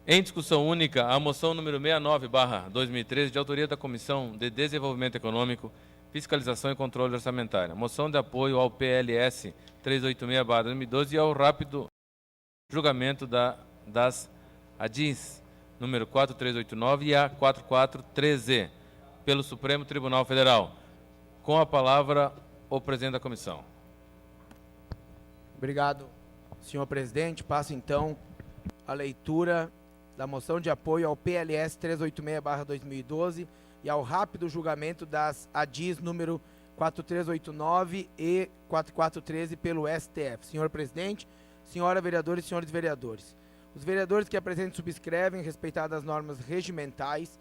Em discussão única, a moção número 69/2013, de autoria da Comissão de Desenvolvimento Econômico, Fiscalização e Controle Orçamentário. Moção de apoio ao PLS 386/2012 e ao rápido julgamento das ADIs número 4389 e a 4413 pelo Supremo Tribunal Federal. Com a palavra, o presidente da comissão. Obrigado, senhor presidente. Passo, então, a leitura da moção de apoio ao PLS 386/2012 e ao rápido julgamento das ADIs número 4389 e 4413 pelo STF. Senhor presidente, senhora vereadora e senhores vereadores, os vereadores que apresentam e subscrevem, respeitadas as normas regimentais,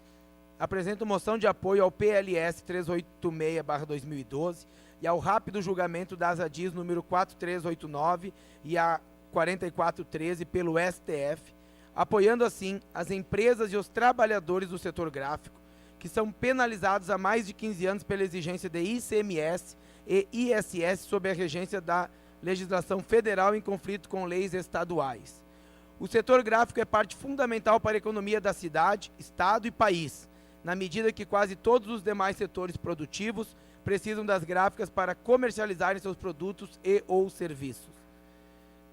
apresentam moção de apoio ao PLS 386/2012 e ao rápido julgamento das ADIs número 4389 e a 4413 pelo STF, apoiando assim as empresas e os trabalhadores do setor gráfico, que são penalizados há mais de 15 anos pela exigência de ICMS e ISS sob a regência da legislação federal em conflito com leis estaduais. O setor gráfico é parte fundamental para a economia da cidade, estado e país, na medida que quase todos os demais setores produtivos precisam das gráficas para comercializarem seus produtos e ou serviços.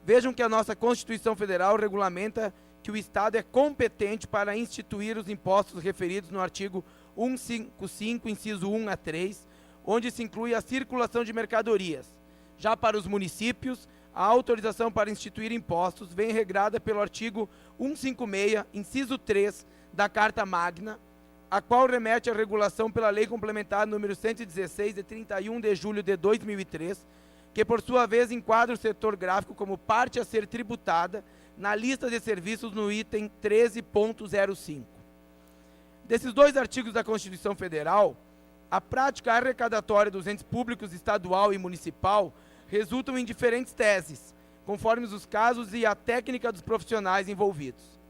Vejam que a nossa Constituição Federal regulamenta que o Estado é competente para instituir os impostos referidos no artigo 155, inciso 1 a 3, onde se inclui a circulação de mercadorias. Já para os municípios, a autorização para instituir impostos vem regrada pelo artigo 156, inciso 3 da Carta Magna, a qual remete à regulação pela Lei Complementar número 116, de 31 de julho de 2003, que por sua vez enquadra o setor gráfico como parte a ser tributada na lista de serviços no item 13.05. Desses dois artigos da Constituição Federal, a prática arrecadatória dos entes públicos estadual e municipal resultam em diferentes teses, conforme os casos e a técnica dos profissionais envolvidos.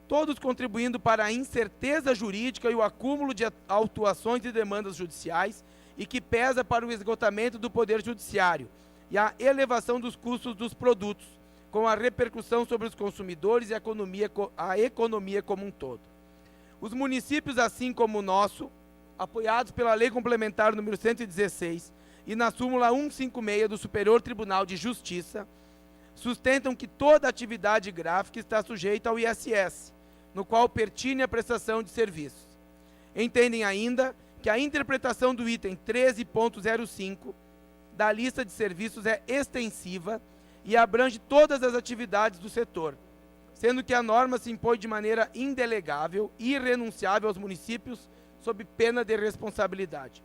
Todos contribuindo para a incerteza jurídica e o acúmulo de autuações e demandas judiciais, e que pesa para o esgotamento do poder judiciário e a elevação dos custos dos produtos, com a repercussão sobre os consumidores e a economia como um todo. Os municípios, assim como o nosso, apoiados pela Lei Complementar número 116 e na súmula 156 do Superior Tribunal de Justiça, sustentam que toda atividade gráfica está sujeita ao ISS, no qual pertine a prestação de serviços. Entendem ainda que a interpretação do item 13.05 da lista de serviços é extensiva e abrange todas as atividades do setor, sendo que a norma se impõe de maneira indelegável e irrenunciável aos municípios sob pena de responsabilidade.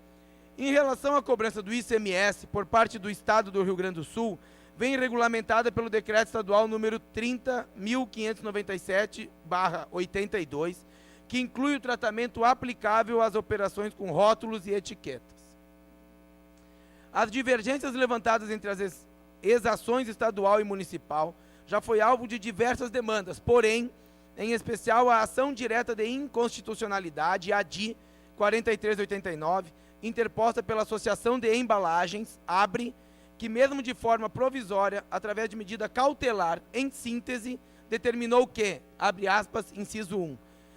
Em relação à cobrança do ICMS por parte do Estado do Rio Grande do Sul, vem regulamentada pelo Decreto Estadual número 30.597/82, que inclui o tratamento aplicável às operações com rótulos e etiquetas. As divergências levantadas entre as exações estadual e municipal já foi alvo de diversas demandas, porém, em especial a ação direta de inconstitucionalidade, ADI 4389, interposta pela Associação de Embalagens, ABRE, que mesmo de forma provisória, através de medida cautelar, em síntese, determinou que, abre aspas, inciso 1,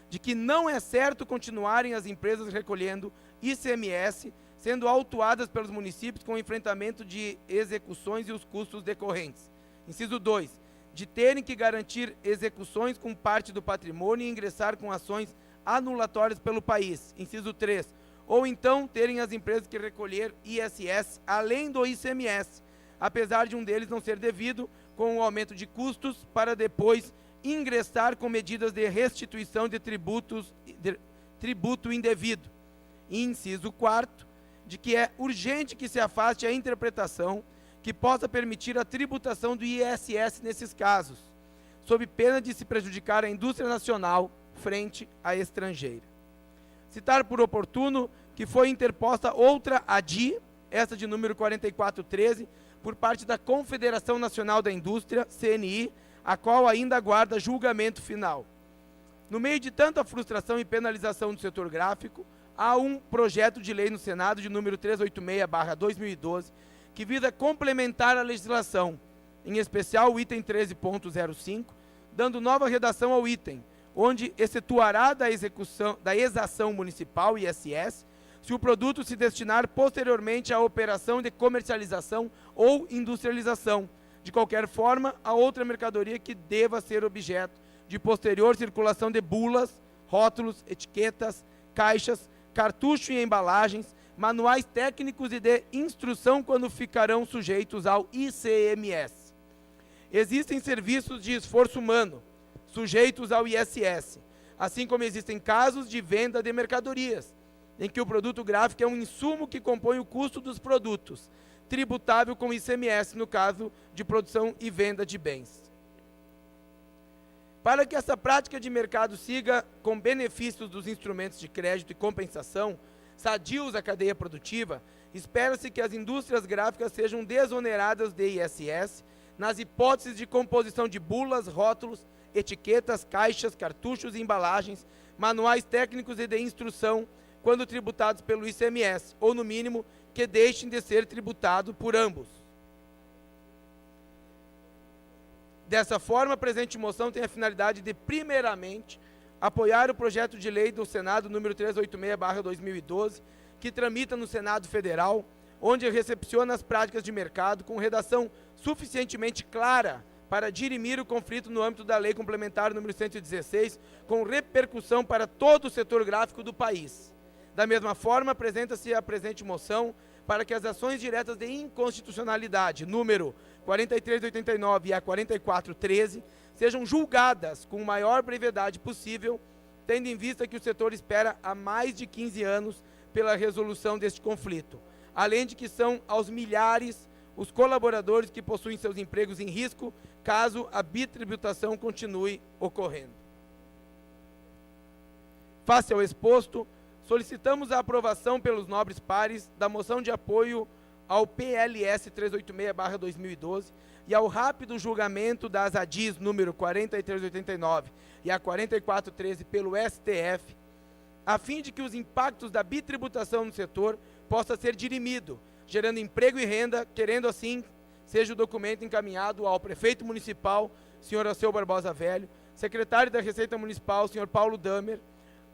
de que não é certo continuarem as empresas recolhendo ICMS, sendo autuadas pelos municípios com o enfrentamento de execuções e os custos decorrentes. Inciso 2, de terem que garantir execuções com parte do patrimônio e ingressar com ações anulatórias pelo país. Inciso 3, ou então terem as empresas que recolher ISS além do ICMS, apesar de um deles não ser devido, com o aumento de custos, para depois ingressar com medidas de restituição de tributo indevido. E inciso 4, de que é urgente que se afaste a interpretação que possa permitir a tributação do ISS nesses casos, sob pena de se prejudicar a indústria nacional frente à estrangeira. Citar por oportuno que foi interposta outra ADI, essa de número 4413, por parte da Confederação Nacional da Indústria, CNI, a qual ainda aguarda julgamento final. No meio de tanta frustração e penalização do setor gráfico, há um projeto de lei no Senado de número 386/2012, que visa complementar a legislação, em especial o item 13.05 dando nova redação ao item, onde excetuará da exação municipal, ISS, se o produto se destinar posteriormente à operação de comercialização ou industrialização, de qualquer forma, a outra mercadoria que deva ser objeto de posterior circulação de bulas, rótulos, etiquetas, caixas, cartucho e embalagens, manuais técnicos e de instrução quando ficarão sujeitos ao ICMS. Existem serviços de esforço humano, sujeitos ao ISS, assim como existem casos de venda de mercadorias, em que o produto gráfico é um insumo que compõe o custo dos produtos, tributável com ICMS no caso de produção e venda de bens. Para que essa prática de mercado siga com benefícios dos instrumentos de crédito e compensação, sadios à cadeia produtiva, espera-se que as indústrias gráficas sejam desoneradas de ISS nas hipóteses de composição de bulas, rótulos, etiquetas, caixas, cartuchos e embalagens, manuais técnicos e de instrução, quando tributados pelo ICMS, ou no mínimo, que deixem de ser tributados por ambos. Dessa forma, a presente moção tem a finalidade de, primeiramente, apoiar o projeto de lei do Senado número 386/2012, que tramita no Senado Federal, onde recepciona as práticas de mercado com redação suficientemente clara para dirimir o conflito no âmbito da Lei Complementar número 116, com repercussão para todo o setor gráfico do país. Da mesma forma, apresenta-se a presente moção para que as ações diretas de inconstitucionalidade, número 4389 e a 4413, sejam julgadas com a maior brevidade possível, tendo em vista que o setor espera há mais de 15 anos pela resolução deste conflito, além de que são aos milhares os colaboradores que possuem seus empregos em risco, caso a bitributação continue ocorrendo. Face ao exposto, solicitamos a aprovação pelos nobres pares da moção de apoio ao PLS 386/2012 e ao rápido julgamento das ADIs número 4389 e a 4413 pelo STF, a fim de que os impactos da bitributação no setor possa ser dirimido, gerando emprego e renda, querendo assim, seja o documento encaminhado ao prefeito municipal, senhor Alceu Barbosa Velho, secretário da Receita Municipal, senhor Paulo Damer,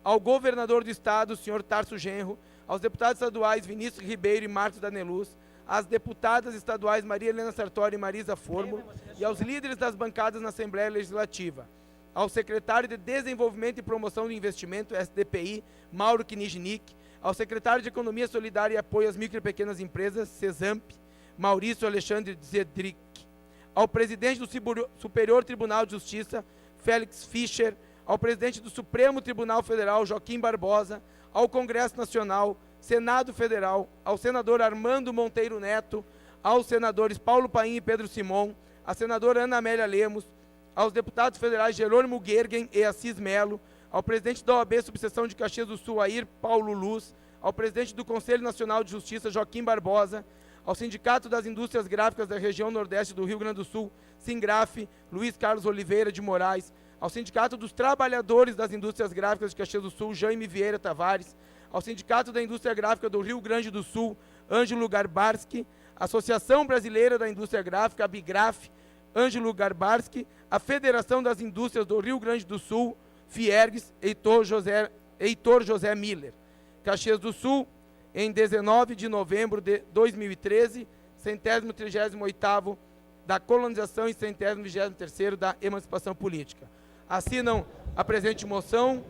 ao governador do estado, senhor Tarso Genro, aos deputados estaduais Vinícius Ribeiro e Marcos Daneluz, às deputadas estaduais Maria Helena Sartori e Marisa Fórmulo, e aos líderes das bancadas na Assembleia Legislativa, ao secretário de Desenvolvimento e Promoção do Investimento, SDPI, Mauro Knijnik, ao secretário de Economia Solidária e Apoio às Micro e Pequenas Empresas, CESAMP, Maurício Alexandre Zedrick, ao presidente do Superior Tribunal de Justiça, Félix Fischer, ao presidente do Supremo Tribunal Federal, Joaquim Barbosa, ao Congresso Nacional, Senado Federal, ao senador Armando Monteiro Neto, aos senadores Paulo Paim e Pedro Simon, à senadora Ana Amélia Lemos, aos deputados federais Jerônimo Gergen e Assis Melo, ao presidente da OAB Subseção de Caxias do Sul, Air Paulo Luz, ao presidente do Conselho Nacional de Justiça, Joaquim Barbosa, ao Sindicato das Indústrias Gráficas da região Nordeste do Rio Grande do Sul, Singraf, Luiz Carlos Oliveira de Moraes, ao Sindicato dos Trabalhadores das Indústrias Gráficas de Caxias do Sul, Jaime Vieira Tavares, ao Sindicato da Indústria Gráfica do Rio Grande do Sul, Ângelo Garbarski, Associação Brasileira da Indústria Gráfica, Abigraf, Ângelo Garbarski, a Federação das Indústrias do Rio Grande do Sul, Fiergs, Heitor José Miller. Caxias do Sul, em 19 de novembro de 2013, 138º da colonização e 123º da emancipação política. Assinam a presente moção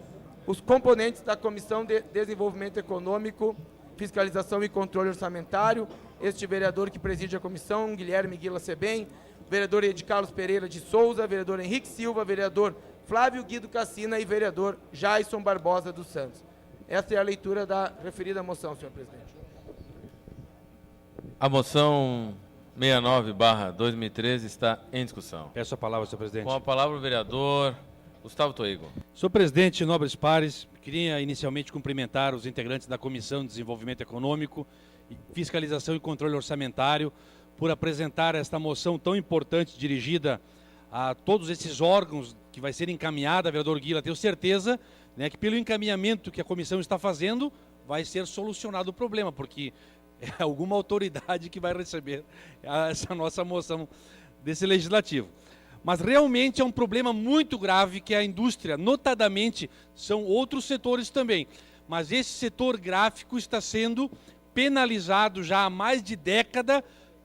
os componentes da Comissão de Desenvolvimento Econômico, Fiscalização e Controle Orçamentário, este vereador que preside a comissão, Guilherme Guila Sebem, vereador Ed Carlos Pereira de Souza, vereador Henrique Silva, vereador Flávio Guido Cassina e vereador Jaison Barbosa dos Santos. Esta é a leitura da referida moção, senhor presidente. A moção 69/2013 está em discussão. Peço a palavra, senhor presidente. Com a palavra o vereador Gustavo Toigo. Senhor presidente, nobres pares, queria inicialmente cumprimentar os integrantes da Comissão de Desenvolvimento Econômico, Fiscalização e Controle Orçamentário por apresentar esta moção tão importante dirigida a todos esses órgãos que vai ser encaminhada, vereador Guila. Tenho certeza, né, que pelo encaminhamento que a comissão está fazendo, vai ser solucionado o problema, porque é alguma autoridade que vai receber essa nossa moção desse legislativo. Mas realmente é um problema muito grave que a indústria, notadamente, são outros setores também, mas esse setor gráfico está sendo penalizado já há mais de década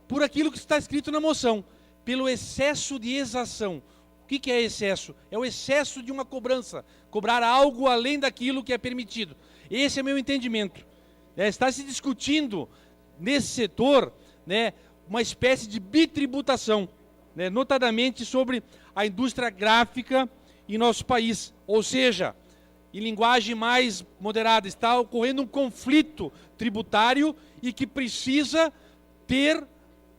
por aquilo que está escrito na moção, pelo excesso de exação. O que é excesso? É o excesso de uma cobrança, cobrar algo além daquilo que é permitido. Esse é meu entendimento. Está se discutindo nesse setor, né, uma espécie de bitributação, né, notadamente sobre a indústria gráfica em nosso país. Ou seja, em linguagem mais moderada, está ocorrendo um conflito tributário e que precisa ter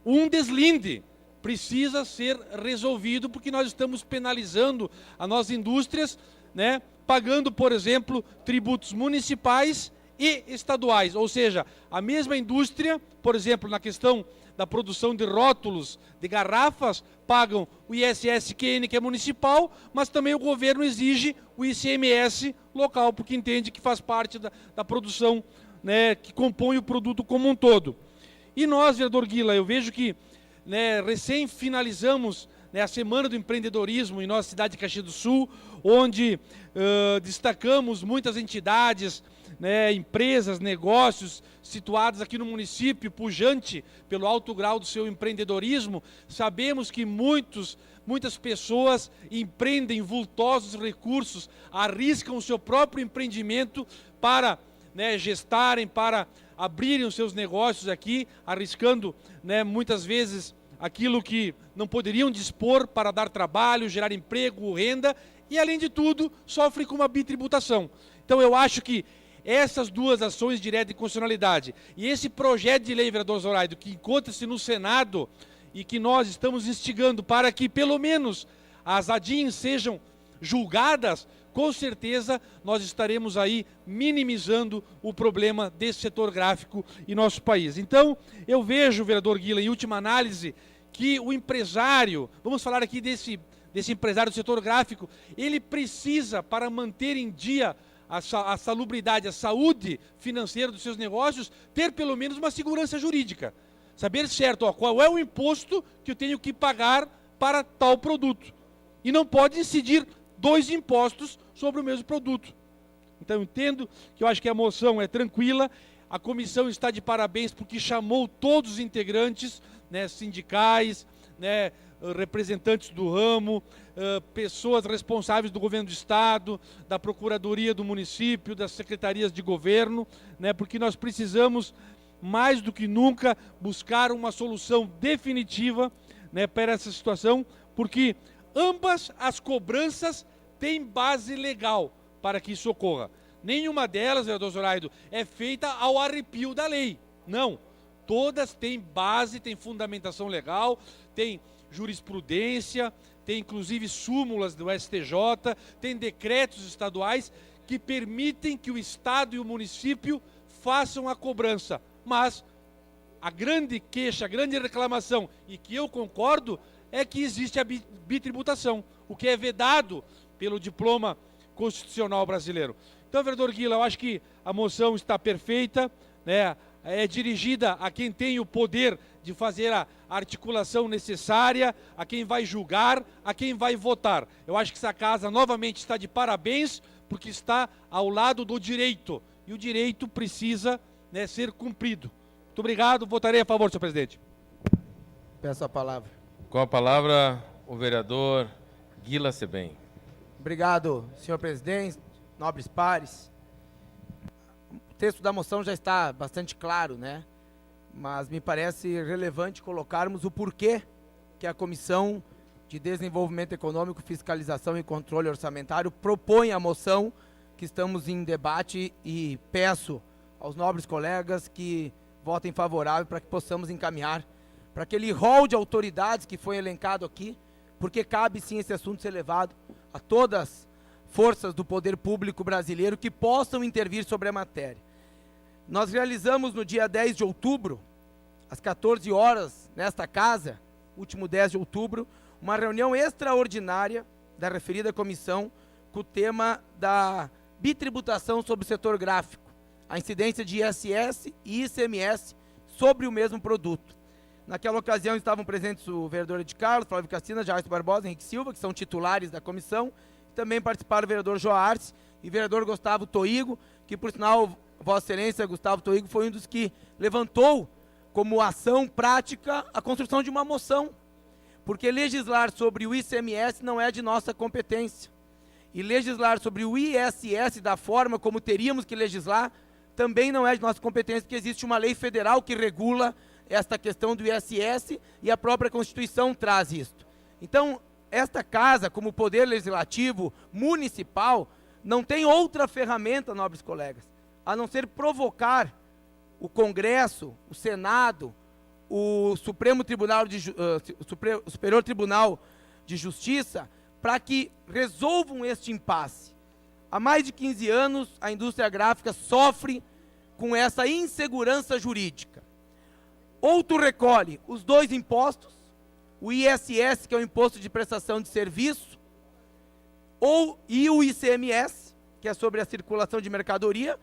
um deslinde, precisa ser resolvido, porque nós estamos penalizando as nossas indústrias, né, pagando, por exemplo, tributos municipais e estaduais. Ou seja, a mesma indústria, por exemplo, na questão da produção de rótulos, de garrafas, pagam o ISS-QN, que é municipal, mas também o governo exige o ICMS local, porque entende que faz parte da produção, né, que compõe o produto como um todo. E nós, vereador Guila, eu vejo que, né, recém finalizamos, né, a Semana do Empreendedorismo em nossa cidade de Caxias do Sul, onde destacamos muitas entidades, né, empresas, negócios situados aqui no município, pujante pelo alto grau do seu empreendedorismo. Sabemos que muitas pessoas empreendem vultosos recursos, arriscam o seu próprio empreendimento para, né, gestarem, para abrirem os seus negócios aqui, arriscando, né, muitas vezes aquilo que não poderiam dispor para dar trabalho, gerar emprego, renda, e além de tudo, sofrem com uma bitributação. Então eu acho que essas duas ações direta de constitucionalidade e esse projeto de lei, vereador Zoraide, que encontra-se no Senado e que nós estamos instigando para que pelo menos as ADINs sejam julgadas, com certeza nós estaremos aí minimizando o problema desse setor gráfico em nosso país. Então, eu vejo, vereador Guila, em última análise, que o empresário, vamos falar aqui desse empresário do setor gráfico, ele precisa, para manter em dia a salubridade, a saúde financeira dos seus negócios, ter pelo menos uma segurança jurídica. Saber certo, ó, qual é o imposto que eu tenho que pagar para tal produto. E não pode incidir dois impostos sobre o mesmo produto. Então, eu entendo que eu acho que a moção é tranquila, a comissão está de parabéns porque chamou todos os integrantes, né, sindicais, né, representantes do ramo, pessoas responsáveis do governo do estado, da procuradoria do município, das secretarias de governo, né, porque nós precisamos, mais do que nunca, buscar uma solução definitiva, né, para essa situação, porque ambas as cobranças têm base legal para que isso ocorra. Nenhuma delas, vereador Zoraide, é feita ao arrepio da lei. Não. Todas têm base, têm fundamentação legal, têm jurisprudência, tem inclusive súmulas do STJ, tem decretos estaduais que permitem que o Estado e o município façam a cobrança. Mas a grande queixa, a grande reclamação, e que eu concordo, é que existe a bitributação, o que é vedado pelo diploma constitucional brasileiro. Então, vereador Guila, eu acho que a moção está perfeita, né? É dirigida a quem tem o poder de fazer a articulação necessária, a quem vai julgar, a quem vai votar. Eu acho que essa casa novamente está de parabéns, porque está ao lado do direito. E o direito precisa, né, ser cumprido. Muito obrigado, votarei a favor, senhor presidente. Peço a palavra. Com a palavra, o vereador Guila Sebem. Obrigado, senhor presidente, nobres pares. O texto da moção já está bastante claro, né? Mas me parece relevante colocarmos o porquê que a Comissão de Desenvolvimento Econômico, Fiscalização e Controle Orçamentário propõe a moção que estamos em debate, e peço aos nobres colegas que votem favorável para que possamos encaminhar para aquele rol de autoridades que foi elencado aqui, porque cabe sim esse assunto ser levado a todas as forças do poder público brasileiro que possam intervir sobre a matéria. Nós realizamos no dia 10 de outubro, às 14 horas, nesta casa, último 10 de outubro, uma reunião extraordinária da referida comissão com o tema da bitributação sobre o setor gráfico, a incidência de ISS e ICMS sobre o mesmo produto. Naquela ocasião estavam presentes o vereador Ed Carlos, Flávio Cassina, Jairson Barbosa, Henrique Silva, que são titulares da comissão. Também participaram o vereador Joarce e o vereador Gustavo Toigo, que por sinal, Vossa Excelência, Gustavo Toigo, foi um dos que levantou como ação prática a construção de uma moção. Porque legislar sobre o ICMS não é de nossa competência. E legislar sobre o ISS da forma como teríamos que legislar também não é de nossa competência, porque existe uma lei federal que regula esta questão do ISS e a própria Constituição traz isto. Então, esta casa, como poder legislativo municipal, não tem outra ferramenta, nobres colegas, a não ser provocar o Congresso, o Senado, o Superior Tribunal de Justiça, para que resolvam este impasse. Há mais de 15 anos, a indústria gráfica sofre com essa insegurança jurídica. Ou tu recolhe os dois impostos, o ISS, que é o Imposto de Prestação de Serviço, e o ICMS, que é sobre a circulação de mercadoria,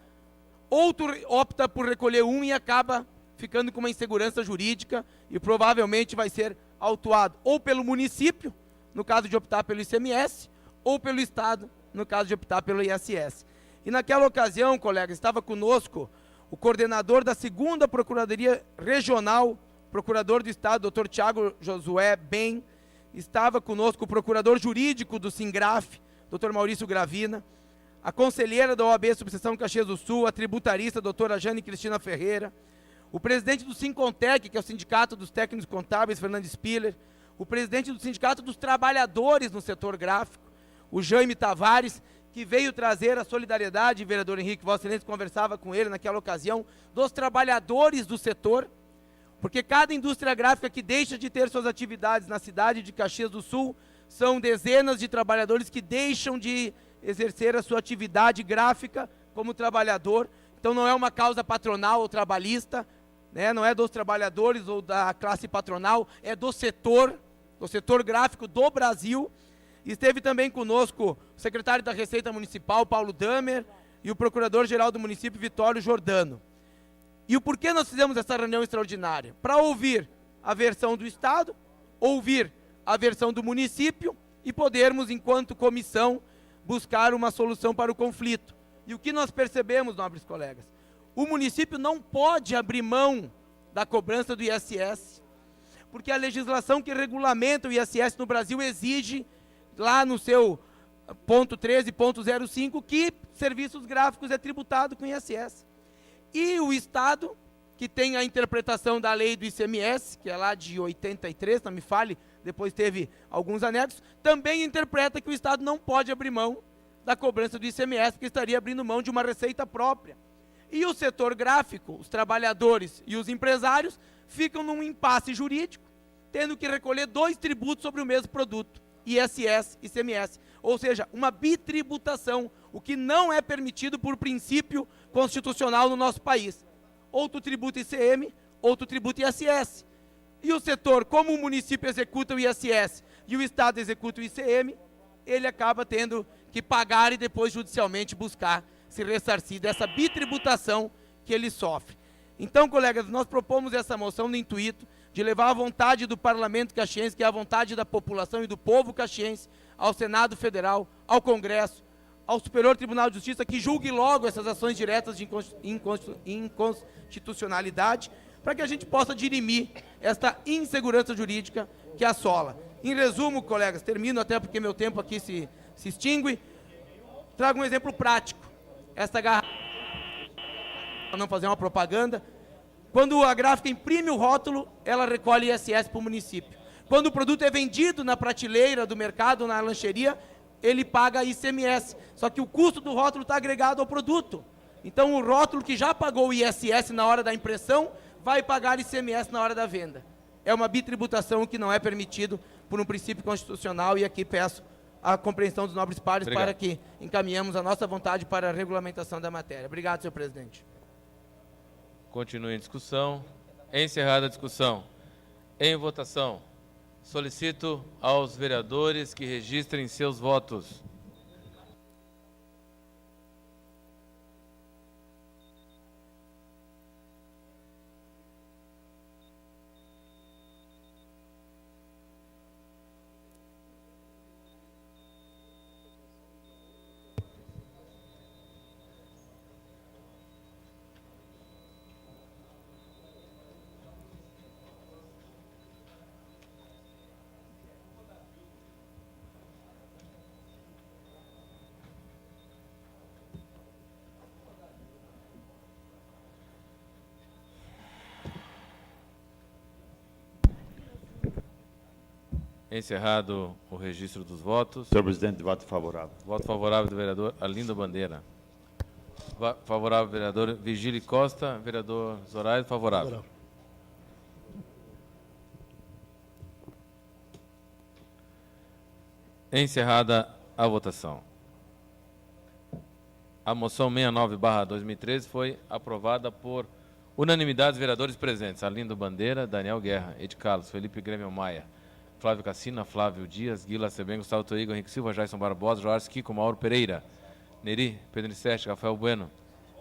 ou tu opta por recolher um e acaba ficando com uma insegurança jurídica e provavelmente vai ser autuado ou pelo município, no caso de optar pelo ICMS, ou pelo Estado, no caso de optar pelo ISS. E naquela ocasião, colegas, estava conosco o coordenador da 2ª Procuradoria Regional, procurador do Estado, Dr. Tiago Josué Bem, estava conosco o procurador jurídico do SINGRAF, Dr. Maurício Gravina, a conselheira da OAB Subseção Caxias do Sul, a tributarista, doutora Jane Cristina Ferreira, o presidente do Sincontec, que é o Sindicato dos Técnicos Contábeis, Fernando Spiller, o presidente do Sindicato dos Trabalhadores no setor gráfico, o Jaime Tavares, que veio trazer a solidariedade, vereador Henrique, Vossa Excelência conversava com ele naquela ocasião, dos trabalhadores do setor, porque cada indústria gráfica que deixa de ter suas atividades na cidade de Caxias do Sul, são dezenas de trabalhadores que deixam de exercer a sua atividade gráfica como trabalhador. Então não é uma causa patronal ou trabalhista, né? Não é dos trabalhadores ou da classe patronal, é do setor gráfico do Brasil. Esteve também conosco o secretário da Receita Municipal, Paulo Damer, e o procurador-geral do município, Vitório Jordano. E o porquê nós fizemos essa reunião extraordinária? Para ouvir a versão do Estado, ouvir a versão do município e podermos, enquanto comissão, buscar uma solução para o conflito. E o que nós percebemos, nobres colegas? O município não pode abrir mão da cobrança do ISS, porque a legislação que regulamenta o ISS no Brasil exige, lá no seu ponto 13.05, que serviços gráficos é tributado com ISS. E o Estado, que tem a interpretação da lei do ICMS, que é lá de 83, não me fale, depois teve alguns anexos, também interpreta que o Estado não pode abrir mão da cobrança do ICMS, porque estaria abrindo mão de uma receita própria. E o setor gráfico, os trabalhadores e os empresários, ficam num impasse jurídico, tendo que recolher dois tributos sobre o mesmo produto, ISS e ICMS, ou seja, uma bitributação, o que não é permitido por princípio constitucional no nosso país. Ou tu tributa ICM, ou tu tributa ISS. E o setor, como o município executa o ISS e o Estado executa o ICM, ele acaba tendo que pagar e depois judicialmente buscar se ressarcir dessa bitributação que ele sofre. Então, colegas, nós propomos essa moção no intuito de levar a vontade do Parlamento caxiense, que é a vontade da população e do povo caxiense, ao Senado Federal, ao Congresso, ao Superior Tribunal de Justiça, que julgue logo essas ações diretas de inconstitucionalidade, para que a gente possa dirimir esta insegurança jurídica que assola. Em resumo, colegas, termino até porque meu tempo aqui se extingue, trago um exemplo prático. Esta garrafa, para não fazer uma propaganda, quando a gráfica imprime o rótulo, ela recolhe ISS para o município. Quando o produto é vendido na prateleira do mercado, na lancheria, ele paga ICMS. Só que o custo do rótulo está agregado ao produto. Então, o rótulo que já pagou o ISS na hora da impressão, vai pagar ICMS na hora da venda. É uma bitributação que não é permitido por um princípio constitucional, e aqui peço a compreensão dos nobres pares para que encaminhemos a nossa vontade para a regulamentação da matéria. Obrigado, senhor presidente. Continue em discussão. Encerrada a discussão. Em votação. Solicito aos vereadores que registrem seus votos. Encerrado o registro dos votos. Senhor presidente, voto favorável. Voto favorável do vereador Arlindo Bandeira. Favorável do vereador Vigílio Costa. Vereador Zoraide, favorável. Encerrada a votação. A moção 69/2013 foi aprovada por unanimidade dos vereadores presentes. Arlindo Bandeira, Daniel Guerra, Ed Carlos, Felipe Grêmio Maia, Flávio Cassina, Flávio Dias, Guila Sebem, Gustavo Toigo, Henrique Silva, Jason Barbosa, Joás Kiko, Mauro Pereira, Neri, Pedro Sete, Rafael Bueno,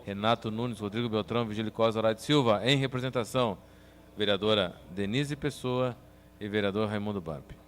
Renato Nunes, Rodrigo Beltrão, Vigílio Costa, Horácio Silva. Em representação, vereadora Denise Pessoa e vereador Raimundo Barbi.